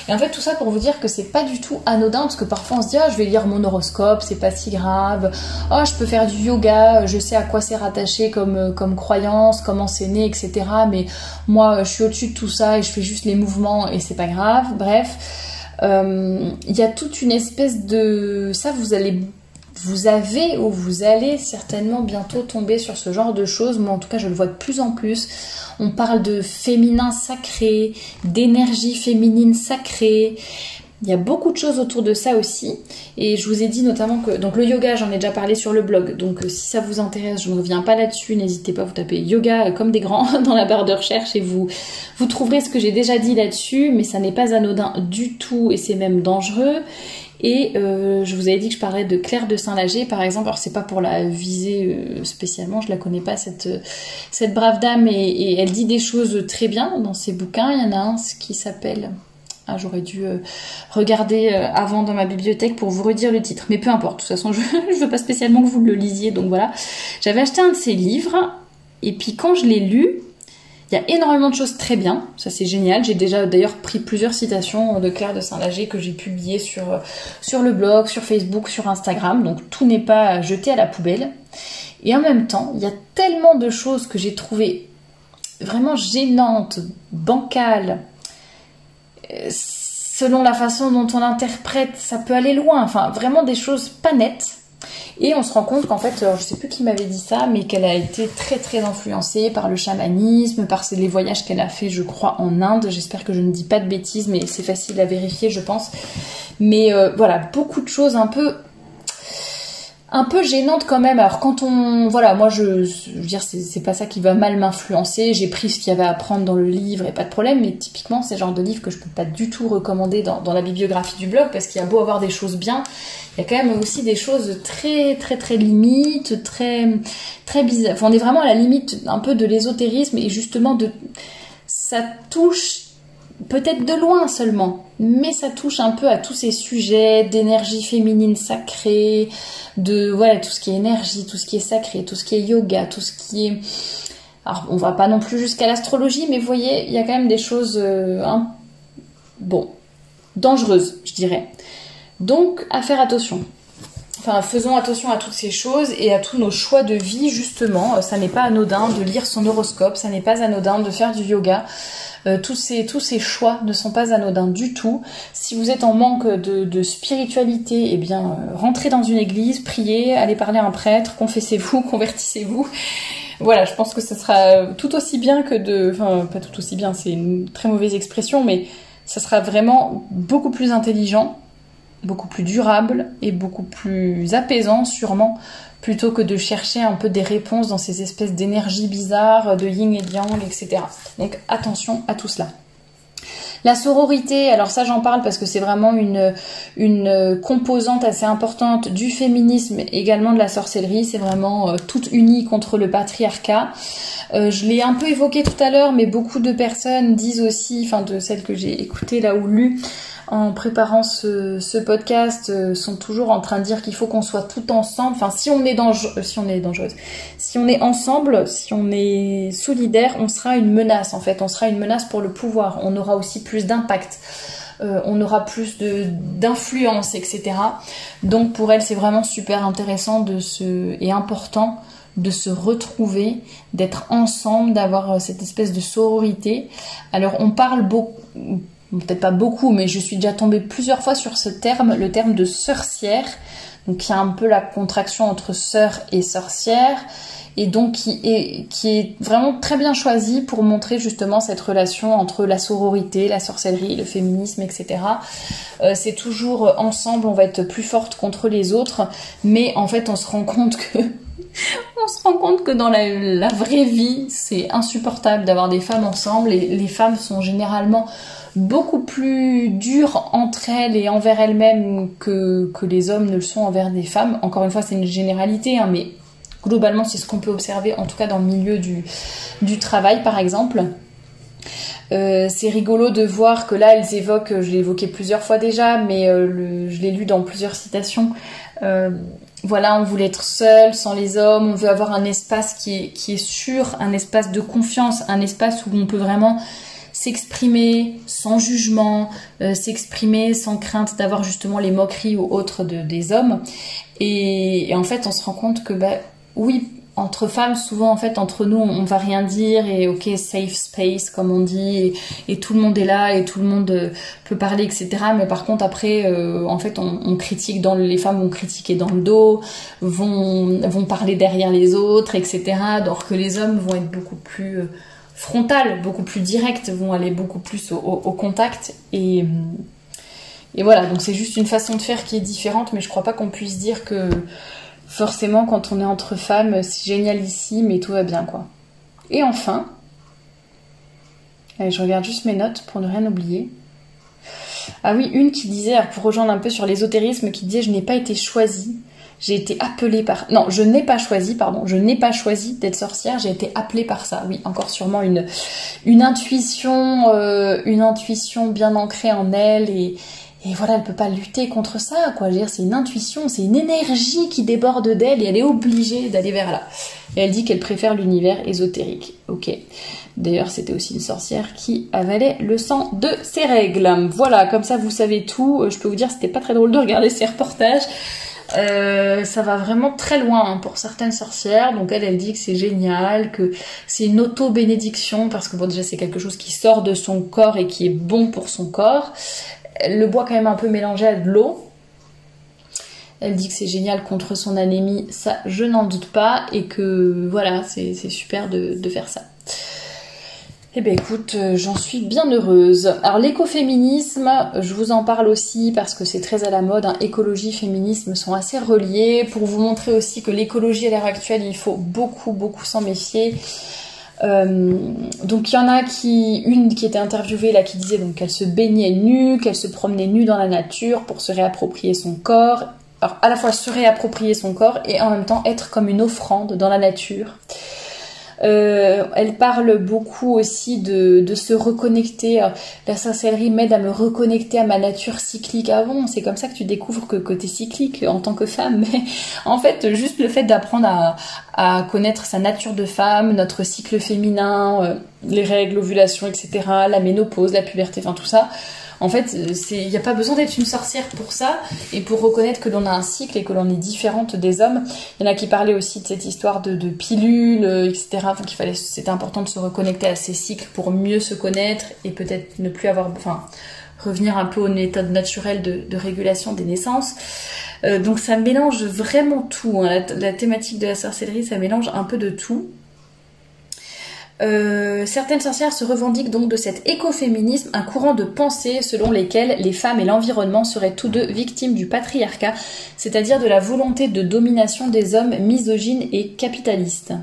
Et en fait, tout ça pour vous dire que c'est pas du tout anodin, parce que parfois on se dit, ah, je vais lire mon horoscope, c'est pas si grave, ah, je peux faire du yoga, je sais à quoi c'est rattaché comme croyance, comment c'est né, etc. Mais moi, je suis au-dessus de tout ça et je fais juste les mouvements et c'est pas grave. Bref, il y a toute une espèce de... Ça, vous avez ou vous allez certainement bientôt tomber sur ce genre de choses. Moi en tout cas je le vois de plus en plus. On parle de féminin sacré, d'énergie féminine sacrée. Il y a beaucoup de choses autour de ça aussi. Et je vous ai dit notamment que donc le yoga, j'en ai déjà parlé sur le blog. Donc si ça vous intéresse, je ne reviens pas là-dessus. N'hésitez pas, vous tapez yoga comme des grands dans la barre de recherche et vous trouverez ce que j'ai déjà dit là-dessus. Mais ça n'est pas anodin du tout et c'est même dangereux. Et je vous avais dit que je parlais de Claire de Saint-Lager, par exemple. Alors c'est pas pour la viser spécialement, je la connais pas cette brave dame, et elle dit des choses très bien dans ses bouquins. Il y en a un qui s'appelle... Ah, j'aurais dû regarder avant dans ma bibliothèque pour vous redire le titre. Mais peu importe, de toute façon, je veux pas spécialement que vous le lisiez, donc voilà. J'avais acheté un de ses livres, et puis quand je l'ai lu, il y a énormément de choses très bien, ça c'est génial. J'ai déjà d'ailleurs pris plusieurs citations de Claire de Saint-Lager que j'ai publiées sur le blog, sur Facebook, sur Instagram. Donc tout n'est pas jeté à la poubelle. Et en même temps, il y a tellement de choses que j'ai trouvées vraiment gênantes, bancales, selon la façon dont on l'interprète, ça peut aller loin. Enfin, vraiment des choses pas nettes. Et on se rend compte qu'en fait, je sais plus qui m'avait dit ça, mais qu'elle a été très très influencée par le chamanisme, par les voyages qu'elle a fait, je crois, en Inde. J'espère que je ne dis pas de bêtises, mais c'est facile à vérifier, je pense. Mais voilà, beaucoup de choses un peu gênantes quand même. Alors quand voilà, moi je veux dire, c'est pas ça qui va mal m'influencer. J'ai pris ce qu'il y avait à prendre dans le livre et pas de problème. Mais typiquement, c'est le genre de livre que je peux pas du tout recommander dans la bibliographie du blog, parce qu'il y a beau avoir des choses bien, il y a quand même aussi des choses très limites, très bizarres. Enfin, on est vraiment à la limite un peu de l'ésotérisme, et justement ça touche peut-être de loin seulement, mais ça touche un peu à tous ces sujets d'énergie féminine sacrée, de voilà, tout ce qui est énergie, tout ce qui est sacré, tout ce qui est yoga, tout ce qui est... Alors, on va pas non plus jusqu'à l'astrologie, mais vous voyez, il y a quand même des choses dangereuses, je dirais. Donc, à faire attention. Enfin, faisons attention à toutes ces choses et à tous nos choix de vie, justement. Ça n'est pas anodin de lire son horoscope, ça n'est pas anodin de faire du yoga. Tous ces choix ne sont pas anodins du tout. Si vous êtes en manque de spiritualité, eh bien, rentrez dans une église, priez, allez parler à un prêtre, confessez-vous, convertissez-vous. Voilà, je pense que ce sera tout aussi bien que enfin, pas tout aussi bien, c'est une très mauvaise expression, mais ça sera vraiment beaucoup plus intelligent, beaucoup plus durable et beaucoup plus apaisant sûrement, plutôt que de chercher un peu des réponses dans ces espèces d'énergies bizarres, de yin et de yang, etc. Donc attention à tout cela. La sororité, alors ça j'en parle parce que c'est vraiment une composante assez importante du féminisme, également de la sorcellerie. C'est vraiment toutes unies contre le patriarcat. Je l'ai un peu évoqué tout à l'heure, mais beaucoup de personnes disent aussi, enfin de celles que j'ai écoutées là ou lues en préparant ce podcast, sont toujours en train de dire qu'il faut qu'on soit tout ensemble. Enfin, si on est ensemble, si on est solidaire, on sera une menace en fait. On sera une menace pour le pouvoir. On aura aussi plus d'impact. On aura plus d'influence, etc. Donc pour elle, c'est vraiment super intéressant et important de se retrouver, d'être ensemble, d'avoir cette espèce de sororité. Alors on parle beaucoup, peut-être pas beaucoup, mais je suis déjà tombée plusieurs fois sur ce terme, le terme de sorcière, donc il y a un peu la contraction entre sœur et sorcière, et donc qui est vraiment très bien choisi pour montrer justement cette relation entre la sororité, la sorcellerie, le féminisme, etc. C'est toujours ensemble, on va être plus forte contre les autres, mais en fait on se rend compte que dans la vraie vie, c'est insupportable d'avoir des femmes ensemble, et les femmes sont généralement beaucoup plus dures entre elles et envers elles-mêmes que les hommes ne le sont envers des femmes. Encore une fois, c'est une généralité, hein, mais globalement, c'est ce qu'on peut observer, en tout cas dans le milieu du travail, par exemple. C'est rigolo de voir que là, elles évoquent, je l'ai évoqué plusieurs fois déjà, mais je l'ai lu dans plusieurs citations, voilà, on voulait être seul, sans les hommes, on veut avoir un espace qui est sûr, un espace de confiance, un espace où on peut vraiment s'exprimer sans jugement, s'exprimer sans crainte d'avoir justement les moqueries ou autres des hommes. Et en fait, on se rend compte que, oui, entre femmes, souvent, en fait, entre nous, on va rien dire, et ok, safe space, comme on dit, et tout le monde est là, et tout le monde peut parler, etc. Mais par contre, après, en fait, on critique les femmes vont critiquer dans le dos, vont parler derrière les autres, etc. Alors que les hommes vont être beaucoup plus frontales, beaucoup plus directs, vont aller beaucoup plus au contact, et voilà. Donc c'est juste une façon de faire qui est différente, mais je crois pas qu'on puisse dire que forcément, quand on est entre femmes, c'est génialissime et tout va bien, quoi. Et enfin, allez, je regarde juste mes notes pour ne rien oublier. Ah oui, une qui disait, pour rejoindre un peu sur l'ésotérisme, qui disait « Je n'ai pas été choisie, j'ai été appelée par... » Non, je n'ai pas choisi d'être sorcière, j'ai été appelée par ça. Oui, encore sûrement une intuition bien ancrée en elle, et voilà, elle peut pas lutter contre ça, quoi. Je veux dire, c'est une intuition, c'est une énergie qui déborde d'elle, et elle est obligée d'aller vers là. Et elle dit qu'elle préfère l'univers ésotérique. Ok. D'ailleurs, c'était aussi une sorcière qui avalait le sang de ses règles. Voilà, comme ça, vous savez tout. Je peux vous dire, c'était pas très drôle de regarder ces reportages. Ça va vraiment très loin hein, pour certaines sorcières. Donc elle dit que c'est génial, que c'est une auto-bénédiction parce que bon déjà c'est quelque chose qui sort de son corps et qui est bon pour son corps. Elle le boit quand même un peu mélangé à de l'eau. Elle dit que c'est génial contre son anémie, ça je n'en doute pas, et que voilà, c'est super de faire ça. Eh bien écoute, j'en suis bien heureuse. Alors l'écoféminisme, je vous en parle aussi parce que c'est très à la mode, hein. Écologie, féminisme sont assez reliés, pour vous montrer aussi que l'écologie à l'heure actuelle, il faut beaucoup s'en méfier. Donc il y en a une qui était interviewée là qui disait donc qu'elle se baignait nue, qu'elle se promenait nue dans la nature pour se réapproprier son corps. Alors à la fois se réapproprier son corps et en même temps être comme une offrande dans la nature. Elle parle beaucoup aussi de se reconnecter. La sorcellerie m'aide à me reconnecter à ma nature cyclique. Ah bon, c'est comme ça que tu découvres que t'es cyclique en tant que femme. Mais en fait, juste le fait d'apprendre à connaître sa nature de femme, notre cycle féminin, les règles, l'ovulation, etc., la ménopause, la puberté, enfin tout ça. En fait, il n'y a pas besoin d'être une sorcière pour ça et pour reconnaître que l'on a un cycle et que l'on est différente des hommes. Il y en a qui parlaient aussi de cette histoire de pilules, etc. Enfin, c'était important de se reconnecter à ces cycles pour mieux se connaître et peut-être ne plus avoir, revenir un peu aux méthodes naturelles de régulation des naissances. Donc ça mélange vraiment tout. Hein. La thématique de la sorcellerie, ça mélange un peu de tout. Certaines sorcières se revendiquent donc de cet écoféminisme, un courant de pensée selon lesquels les femmes et l'environnement seraient tous deux victimes du patriarcat, c'est-à-dire de la volonté de domination des hommes misogynes et capitalistes.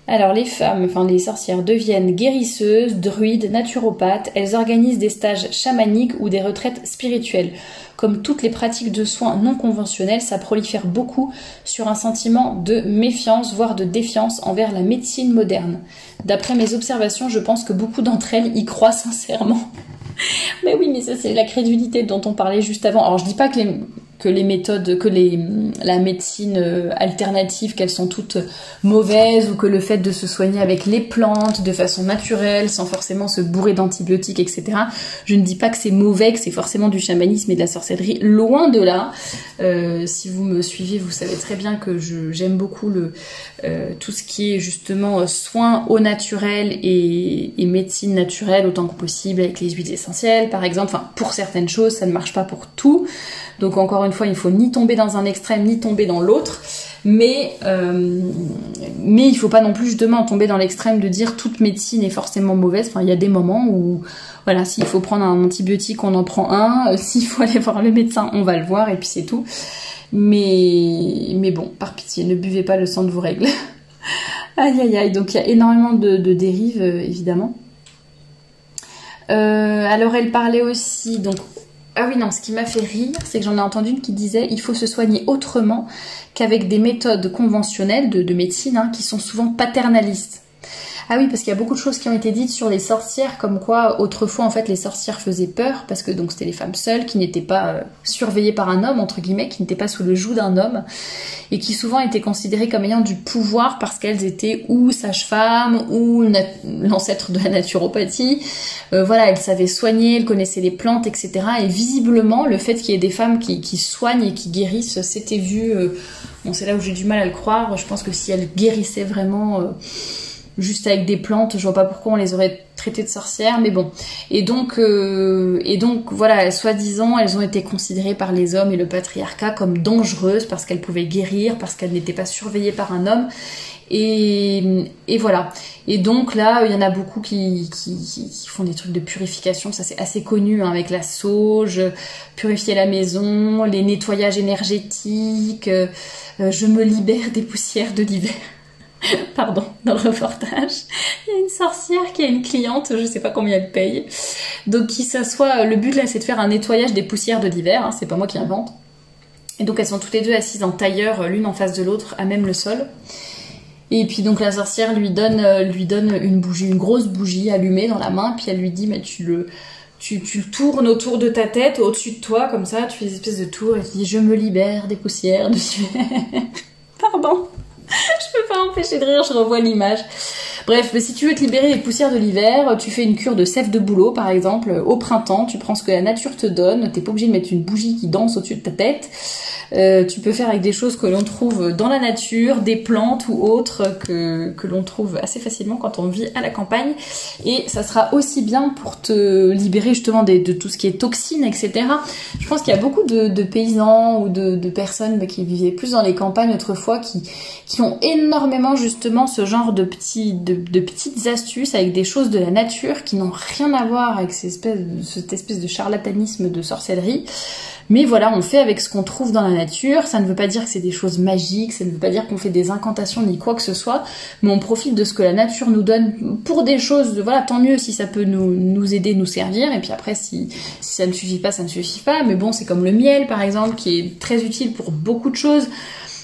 Alors les femmes, les sorcières deviennent guérisseuses, druides, naturopathes, elles organisent des stages chamaniques ou des retraites spirituelles. Comme toutes les pratiques de soins non conventionnels, ça prolifère beaucoup sur un sentiment de méfiance, voire de défiance envers la médecine moderne. D'après mes observations, je pense que beaucoup d'entre elles y croient sincèrement. Mais oui, mais ça c'est la crédulité dont on parlait juste avant. Alors je dis pas que les méthodes, la médecine alternative, qu'elles sont toutes mauvaises, ou que le fait de se soigner avec les plantes de façon naturelle, sans forcément se bourrer d'antibiotiques, etc. Je ne dis pas que c'est mauvais, que c'est forcément du chamanisme et de la sorcellerie, loin de là. Si vous me suivez, vous savez très bien que j'aime beaucoup tout ce qui est justement soins au naturel et médecine naturelle autant que possible, avec les huiles essentielles par exemple. Enfin, pour certaines choses, ça ne marche pas pour tout. Donc encore une fois, il faut ni tomber dans un extrême, ni tomber dans l'autre. Mais il faut pas non plus justement tomber dans l'extrême de dire toute médecine est forcément mauvaise. Enfin, il y a des moments où, voilà, s'il faut prendre un antibiotique, on en prend un. S'il faut aller voir le médecin, on va le voir et puis c'est tout. Mais bon, par pitié, ne buvez pas le sang de vos règles. Aïe aïe aïe, donc il y a énormément de dérives, évidemment. Alors elle parlait aussi, donc... Ah oui, non, ce qui m'a fait rire, c'est que j'en ai entendu une qui disait « il faut se soigner autrement qu'avec des méthodes conventionnelles de médecine qui sont souvent paternalistes ». Ah oui, parce qu'il y a beaucoup de choses qui ont été dites sur les sorcières, comme quoi autrefois en fait les sorcières faisaient peur, parce que donc c'était les femmes seules qui n'étaient pas surveillées par un homme, entre guillemets, qui n'étaient pas sous le joug d'un homme, et qui souvent étaient considérées comme ayant du pouvoir parce qu'elles étaient ou sages-femmes, ou l'ancêtre de la naturopathie. Voilà, elles savaient soigner, elles connaissaient les plantes, etc. Et visiblement, le fait qu'il y ait des femmes qui soignent et qui guérissent, c'était vu... Bon, c'est là où j'ai du mal à le croire. Je pense que si elles guérissaient vraiment... juste avec des plantes, je vois pas pourquoi on les aurait traitées de sorcières, mais bon. Et donc voilà, soi-disant, elles ont été considérées par les hommes et le patriarcat comme dangereuses parce qu'elles pouvaient guérir, parce qu'elles n'étaient pas surveillées par un homme. Et voilà. Et donc là, il y en a beaucoup qui font des trucs de purification, ça c'est assez connu, avec la sauge, purifier la maison, les nettoyages énergétiques, je me libère des poussières de l'hiver. Pardon, dans le reportage, il y a une sorcière qui a une cliente, je sais pas combien elle paye, donc qui s'assoit, le but là c'est de faire un nettoyage des poussières de l'hiver, c'est pas moi qui invente, et donc elles sont toutes les deux assises en tailleur, l'une en face de l'autre, à même le sol, et puis donc la sorcière lui donne une bougie, une grosse bougie allumée dans la main, puis elle lui dit, mais tu le tournes autour de ta tête, au-dessus de toi, comme ça, tu fais des espèces de tours, et tu dis, je me libère des poussières de l'hiver. Pardon. Je peux pas empêcher de rire, je revois l'image. Bref, mais si tu veux te libérer des poussières de l'hiver, tu fais une cure de sève de bouleau par exemple, au printemps, tu prends ce que la nature te donne, t'es pas obligé de mettre une bougie qui danse au-dessus de ta tête. Tu peux faire avec des choses que l'on trouve dans la nature, des plantes ou autres que l'on trouve assez facilement quand on vit à la campagne. Et ça sera aussi bien pour te libérer justement de tout ce qui est toxines, etc. Je pense qu'il y a beaucoup de paysans ou de personnes qui vivaient plus dans les campagnes autrefois qui ont énormément justement ce genre de petites astuces avec des choses de la nature qui n'ont rien à voir avec cette espèce de charlatanisme de sorcellerie. Mais voilà, on fait avec ce qu'on trouve dans la nature, ça ne veut pas dire que c'est des choses magiques, ça ne veut pas dire qu'on fait des incantations ni quoi que ce soit, mais on profite de ce que la nature nous donne pour des choses, voilà, tant mieux si ça peut nous aider, nous servir, et puis après si ça ne suffit pas, ça ne suffit pas, mais bon, c'est comme le miel par exemple, qui est très utile pour beaucoup de choses.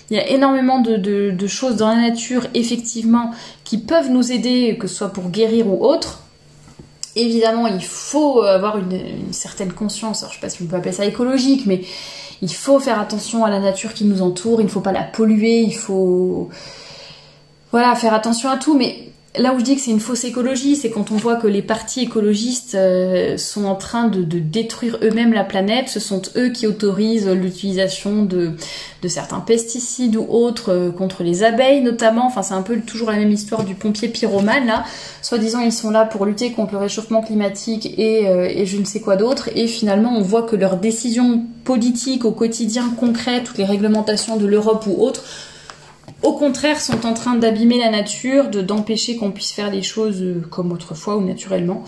Il y a énormément de choses dans la nature, effectivement, qui peuvent nous aider, que ce soit pour guérir ou autre. Évidemment, il faut avoir une certaine conscience, alors je sais pas si on peut appeler ça écologique, mais il faut faire attention à la nature qui nous entoure, il ne faut pas la polluer, il faut voilà, faire attention à tout, mais là où je dis que c'est une fausse écologie, c'est quand on voit que les partis écologistes sont en train de détruire eux-mêmes la planète, ce sont eux qui autorisent l'utilisation de certains pesticides ou autres contre les abeilles notamment, enfin c'est un peu toujours la même histoire du pompier pyromane là, soi-disant ils sont là pour lutter contre le réchauffement climatique et je ne sais quoi d'autre, et finalement on voit que leurs décisions politiques au quotidien concrètes, toutes les réglementations de l'Europe ou autres, au contraire, sont en train d'abîmer la nature, d'empêcher qu'on puisse faire les choses comme autrefois ou naturellement.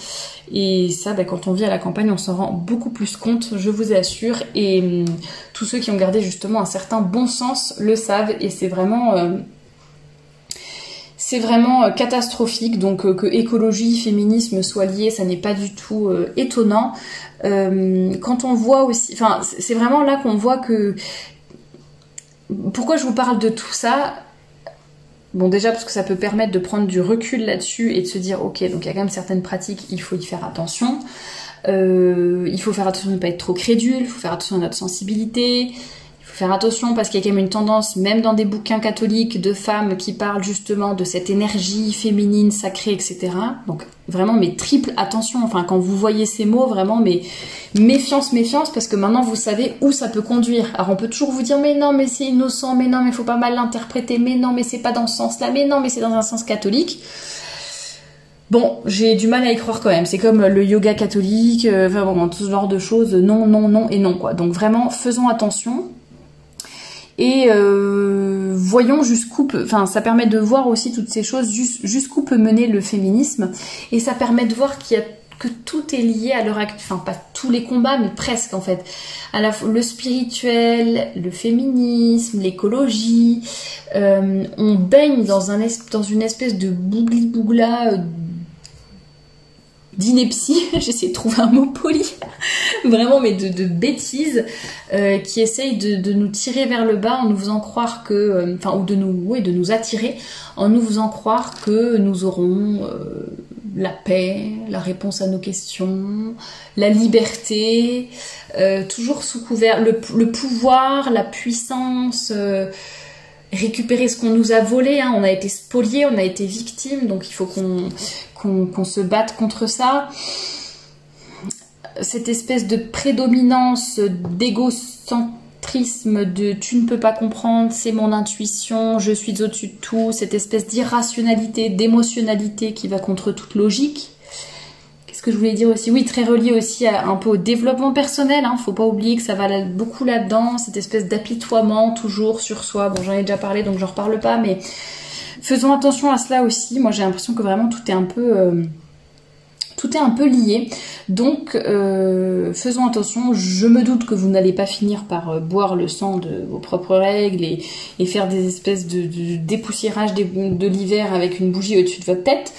Et ça, quand on vit à la campagne, on s'en rend beaucoup plus compte, je vous assure. Et tous ceux qui ont gardé justement un certain bon sens le savent. Et c'est vraiment catastrophique. Donc que écologie, féminisme soient liés, ça n'est pas du tout étonnant. Quand on voit aussi... Enfin, c'est vraiment là qu'on voit que... Pourquoi je vous parle de tout ça? Bon, déjà parce que ça peut permettre de prendre du recul là-dessus et de se dire ok, donc il y a quand même certaines pratiques, il faut y faire attention. Il faut faire attention de ne pas être trop crédule, il faut faire attention à notre sensibilité, il faut faire attention parce qu'il y a quand même une tendance, même dans des bouquins catholiques, de femmes qui parlent justement de cette énergie féminine, sacrée, etc. Donc vraiment, mais triple attention, enfin quand vous voyez ces mots, vraiment, mais méfiance, parce que maintenant vous savez où ça peut conduire. Alors on peut toujours vous dire mais non mais c'est innocent, mais non mais faut pas mal l'interpréter, mais non mais c'est pas dans ce sens-là, mais non mais c'est dans un sens catholique. Bon, j'ai du mal à y croire quand même, c'est comme le yoga catholique, enfin bon, tout ce genre de choses, non, non, non et non quoi. Donc vraiment, faisons attention. Et voyons jusqu'où enfin ça permet de voir aussi toutes ces choses, jusqu'où peut mener le féminisme, et ça permet de voir que tout est lié à l'heure actuelle, enfin pas tous les combats, mais presque en fait, le spirituel, le féminisme, l'écologie, on baigne dans une espèce de bougli-bougla d'ineptie, j'essaie de trouver un mot poli, vraiment, mais de bêtises, qui essayent de nous tirer vers le bas en nous faisant croire que, enfin, ou de nous attirer en nous faisant croire que nous aurons la paix, la réponse à nos questions, la liberté, toujours sous couvert, le pouvoir, la puissance, récupérer ce qu'on nous a volé, hein. On a été spoliés, on a été victimes, donc il faut qu'on se batte contre ça. Cette espèce de prédominance d'égocentrisme, de tu ne peux pas comprendre, c'est mon intuition, je suis au-dessus de tout, cette espèce d'irrationalité, d'émotionnalité qui va contre toute logique. Qu'est-ce que je voulais dire aussi? Oui, très relié aussi un peu au développement personnel, hein. Faut pas oublier que ça va beaucoup là-dedans, cette espèce d'apitoiement toujours sur soi. Bon, j'en ai déjà parlé donc j'en reparle pas, mais faisons attention à cela aussi. Moi j'ai l'impression que vraiment tout est un peu lié, donc faisons attention. Je me doute que vous n'allez pas finir par boire le sang de vos propres règles et faire des espèces de dépoussiérage de l'hiver avec une bougie au-dessus de votre tête,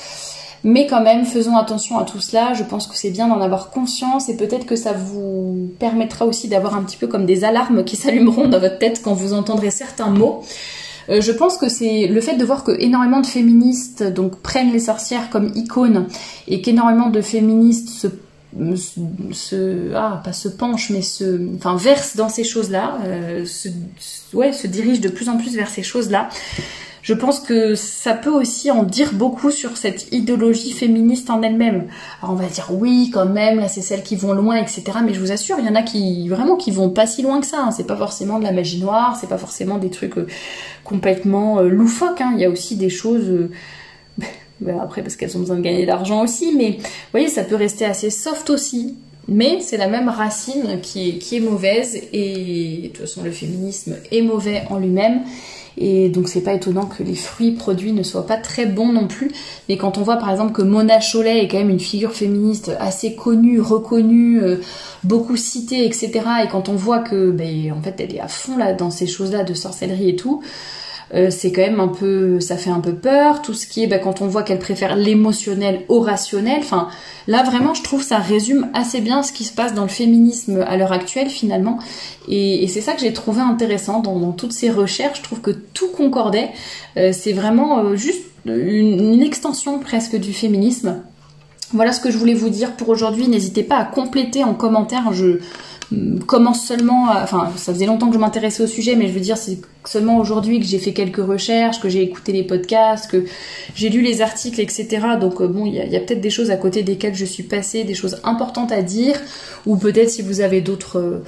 mais quand même faisons attention à tout cela. Je pense que c'est bien d'en avoir conscience et peut-être que ça vous permettra aussi d'avoir un petit peu comme des alarmes qui s'allumeront dans votre tête quand vous entendrez certains mots. Je pense que c'est le fait de voir que énormément de féministes donc prennent les sorcières comme icône et qu'énormément de féministes versent dans ces choses-là, se dirigent de plus en plus vers ces choses-là. je pense que ça peut aussi en dire beaucoup sur cette idéologie féministe en elle-même. Alors on va dire oui quand même, là c'est celles qui vont loin, etc. Mais je vous assure, il y en a qui vraiment qui vont pas si loin que ça. Hein. C'est pas forcément de la magie noire, c'est pas forcément des trucs complètement loufoques. Hein. Il y a aussi des choses... après parce qu'elles ont besoin de gagner de l'argent aussi, mais vous voyez, ça peut rester assez soft aussi. Mais c'est la même racine qui est mauvaise, et de toute façon le féminisme est mauvais en lui-même. Et donc c'est pas étonnant que les fruits produits ne soient pas très bons non plus. Mais quand on voit par exemple que Mona Chollet est quand même une figure féministe assez connue, reconnue, beaucoup citée, etc. Et quand on voit que en fait elle est à fond là dans ces choses-là de sorcellerie et tout, c'est quand même un peu, ça fait un peu peur. Tout ce qui est quand on voit qu'elle préfère l'émotionnel au rationnel, enfin là vraiment je trouve ça résume assez bien ce qui se passe dans le féminisme à l'heure actuelle finalement, et c'est ça que j'ai trouvé intéressant dans toutes ces recherches. Je trouve que tout concordait, c'est vraiment juste une extension presque du féminisme. Voilà ce que je voulais vous dire pour aujourd'hui. N'hésitez pas à compléter en commentaire. Je commence seulement, enfin ça faisait longtemps que je m'intéressais au sujet, mais je veux dire c'est seulement aujourd'hui que j'ai fait quelques recherches, que j'ai écouté les podcasts, que j'ai lu les articles, etc. Donc bon, il y a peut-être des choses à côté desquelles je suis passée, des choses importantes à dire, ou peut-être si vous avez d'autres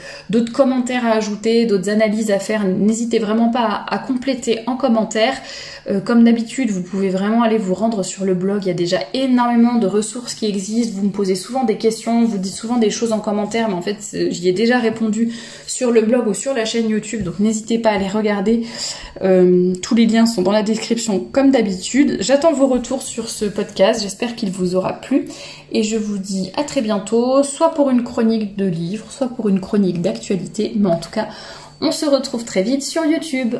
commentaires à ajouter, d'autres analyses à faire, n'hésitez vraiment pas à compléter en commentaire. Comme d'habitude, vous pouvez vraiment aller vous rendre sur le blog, il y a déjà énormément de ressources qui existent, vous me posez souvent des questions, vous dites souvent des choses en commentaire, mais en fait j'y ai déjà répondu sur le blog ou sur la chaîne YouTube, donc n'hésitez pas à les regarder. Tous les liens sont dans la description comme d'habitude. J'attends vos retours sur ce podcast, j'espère qu'il vous aura plu, et je vous dis à très bientôt, soit pour une chronique de livres, soit pour une chronique d'actualité, mais en tout cas on se retrouve très vite sur YouTube.